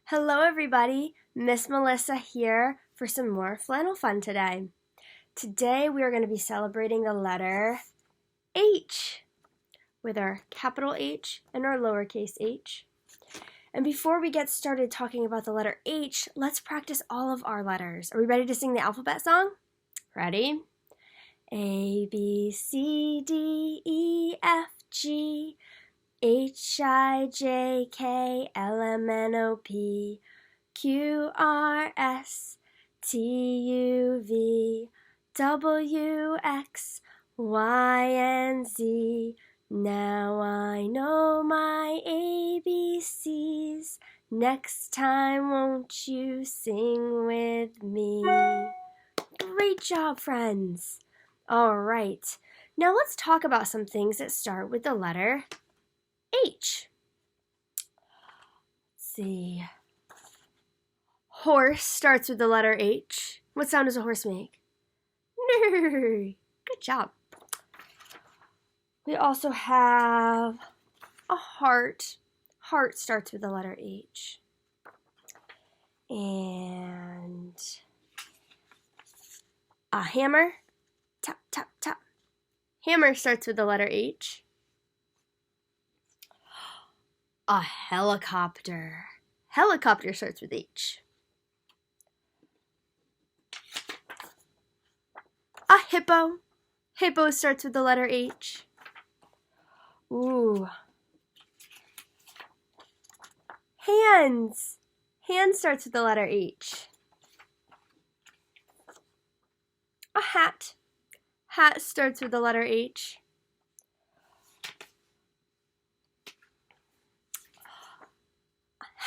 Hello everybody, Miss Melissa here for some more flannel fun today. Today we are going to be celebrating the letter H with our capital H and our lowercase h. And before we get started talking about the letter H, let's practice all of our letters. Are we ready to sing the alphabet song? Ready? A, B, C, D, E, F, G, H, I, J, K, L, M, N, O, P, Q, R, S, T, U, V, W, X, Y, and Z. Now I know my ABCs. Next time, won't you sing with me? Great job, friends. All right. Now let's talk about some things that start with the letter H. Let's see. Horse starts with the letter H. What sound does a horse make? Good job. We also have a heart. Heart starts with the letter H. And a hammer. Tap, tap, tap. Hammer starts with the letter H. A helicopter. Helicopter starts with H. A hippo. Hippo starts with the letter H. Ooh. Hands. Hand starts with the letter H. A hat. Hat starts with the letter H.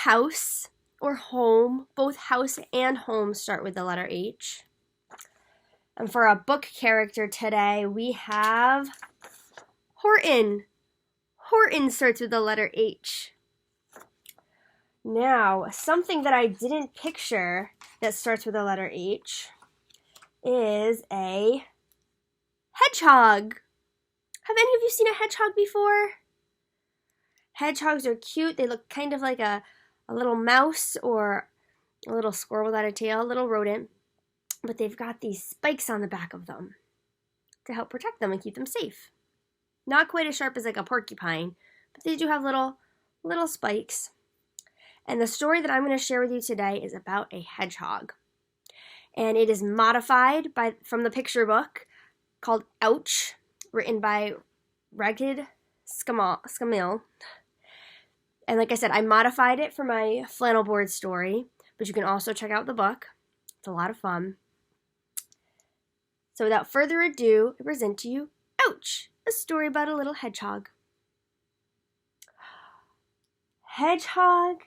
House or home. Both house and home start with the letter H. And for our book character today, we have Horton. Horton starts with the letter H. Now, something that I didn't picture that starts with the letter H is a hedgehog. Have any of you seen a hedgehog before? Hedgehogs are cute. They look kind of like a little mouse or a little squirrel without a tail, a little rodent. But they've got these spikes on the back of them to help protect them and keep them safe. Not quite as sharp as like a porcupine, but they do have little spikes. And the story that I'm going to share with you today is about a hedgehog. And it is modified from the picture book called Ouch, written by Ragnhild Scamell. And like I said, I modified it for my flannel board story, but you can also check out the book. It's a lot of fun. So without further ado, I present to you Ouch, a story about a little hedgehog. Hedgehog.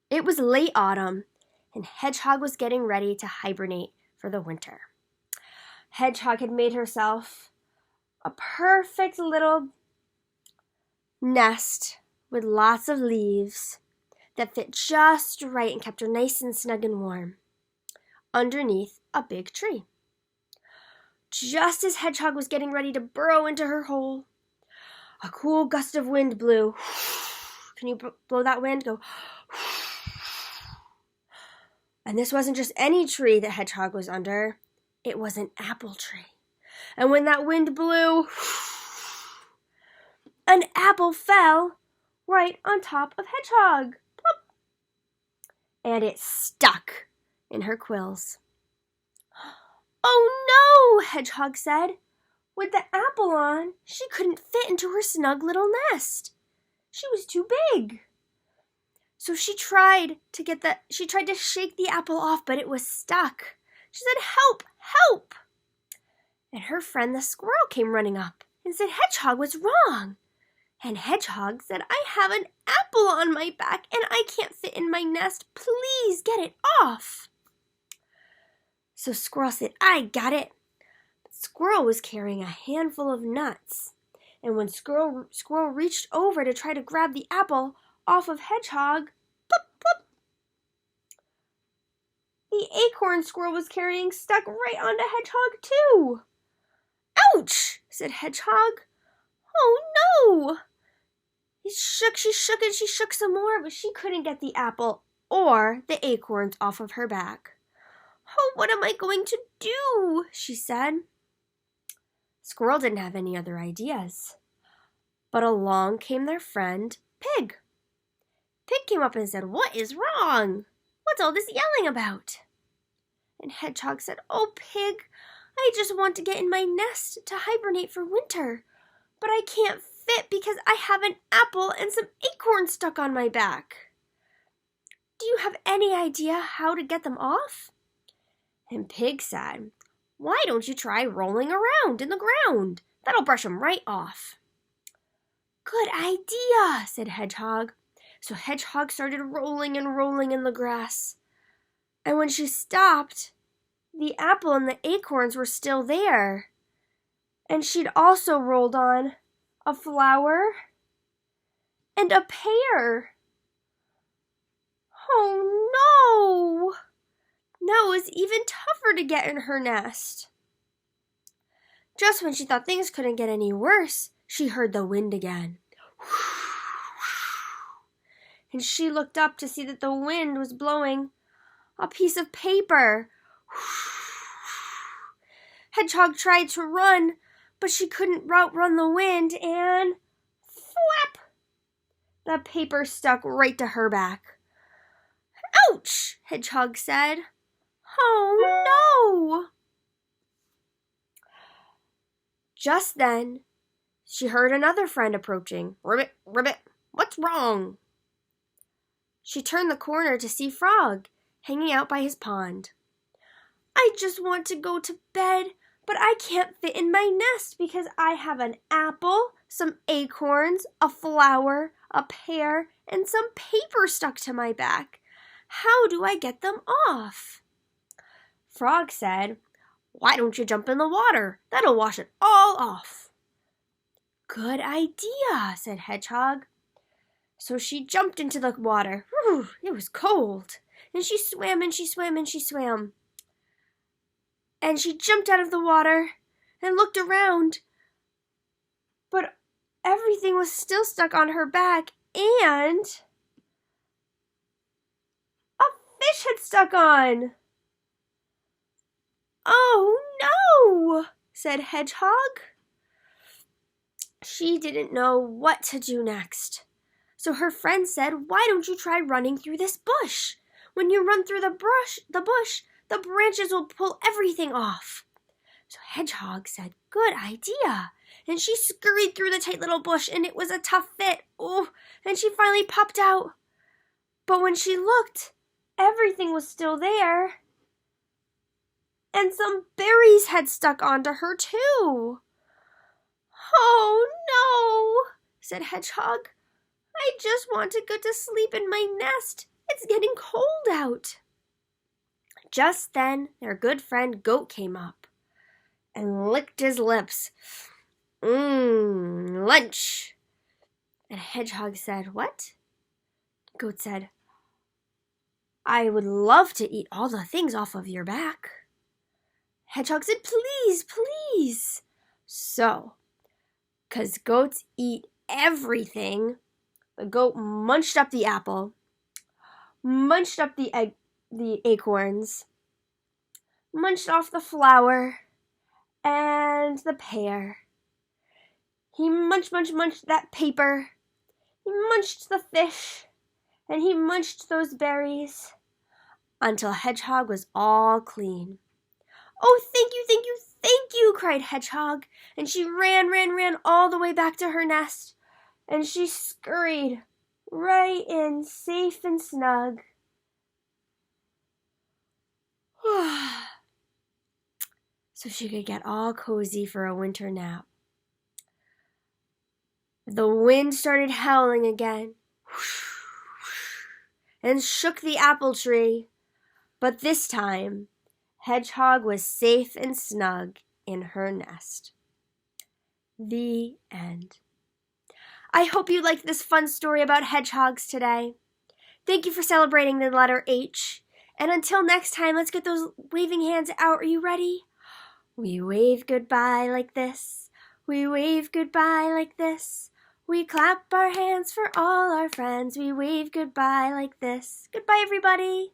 It was late autumn, and Hedgehog was getting ready to hibernate for the winter. Hedgehog had made herself a perfect little nest with lots of leaves that fit just right and kept her nice and snug and warm underneath a big tree. Just as Hedgehog was getting ready to burrow into her hole, a cool gust of wind blew. Can you blow that wind? Go. And this wasn't just any tree that Hedgehog was under. It was an apple tree. And when that wind blew, an apple fell right on top of Hedgehog. Plop. And it stuck in her quills. "Oh no," Hedgehog said. With the apple on, she couldn't fit into her snug little nest. She was too big. So she tried to shake the apple off, but it was stuck. She said, "Help, help." And her friend the squirrel came running up and said Hedgehog was wrong. And Hedgehog said, "I have an apple on my back and I can't fit in my nest. Please get it off." So Squirrel said, "I got it." But Squirrel was carrying a handful of nuts. And when Squirrel reached over to try to grab the apple off of Hedgehog, plop, plop, the acorn Squirrel was carrying stuck right onto Hedgehog too. "Ouch," said Hedgehog. "Oh no." She shook some more, but she couldn't get the apple or the acorns off of her back. "Oh, what am I going to do?" she said. Squirrel didn't have any other ideas. But along came their friend, Pig. Pig came up and said, "What is wrong? What's all this yelling about?" And Hedgehog said, "Oh, Pig, I just want to get in my nest to hibernate for winter, but I can't fit because I have an apple and some acorns stuck on my back. Do you have any idea how to get them off?" And Pig said, "Why don't you try rolling around in the ground? That'll brush them right off." "Good idea," said Hedgehog. So Hedgehog started rolling and rolling in the grass. And when she stopped, the apple and the acorns were still there. And she'd also rolled on a flower and a pear. Oh no! Now it was even tougher to get in her nest. Just when she thought things couldn't get any worse, she heard the wind again. And she looked up to see that the wind was blowing a piece of paper. Hedgehog tried to run, but she couldn't outrun the wind, and thwap! The paper stuck right to her back. "Ouch!" Hedgehog said. "Oh no!" Just then, she heard another friend approaching. "Ribbit, Ribbit, what's wrong?" She turned the corner to see Frog hanging out by his pond. "I just want to go to bed, but I can't fit in my nest because I have an apple, some acorns, a flower, a pear, and some paper stuck to my back. How do I get them off?" Frog said, "Why don't you jump in the water? That'll wash it all off." "Good idea," said Hedgehog. So she jumped into the water. Whew, it was cold. And she swam and she swam and she swam. And she jumped out of the water and looked around. But everything was still stuck on her back, and a fish had stuck on. "Oh no!" said Hedgehog. She didn't know what to do next. So her friend said, "Why don't you try running through this bush? When you run through the bush, the branches will pull everything off." So Hedgehog said, "Good idea." And she scurried through the tight little bush, and it was a tough fit. Oh, and she finally popped out. But when she looked, everything was still there. And some berries had stuck onto her too. "Oh no," said Hedgehog. "I just want to go to sleep in my nest. It's getting cold out." Just then, their good friend Goat came up and licked his lips. Lunch." And Hedgehog said, "What?" Goat said, "I would love to eat all the things off of your back." Hedgehog said, "Please, please." So, 'cause goats eat everything, the goat munched up the apple, munched up the acorns, munched off the flower and the pear. He munched that paper. He munched the fish, and he munched those berries until Hedgehog was all clean. "Oh, thank you, thank you, thank you," cried Hedgehog, and she ran all the way back to her nest, and she scurried right in safe and snug. So she could get all cozy for a winter nap. The wind started howling again and shook the apple tree, but this time Hedgehog was safe and snug in her nest. The end. I hope you liked this fun story about hedgehogs today. Thank you for celebrating the letter H. And until next time, let's get those waving hands out. Are you ready? We wave goodbye like this. We wave goodbye like this. We clap our hands for all our friends. We wave goodbye like this. Goodbye, everybody.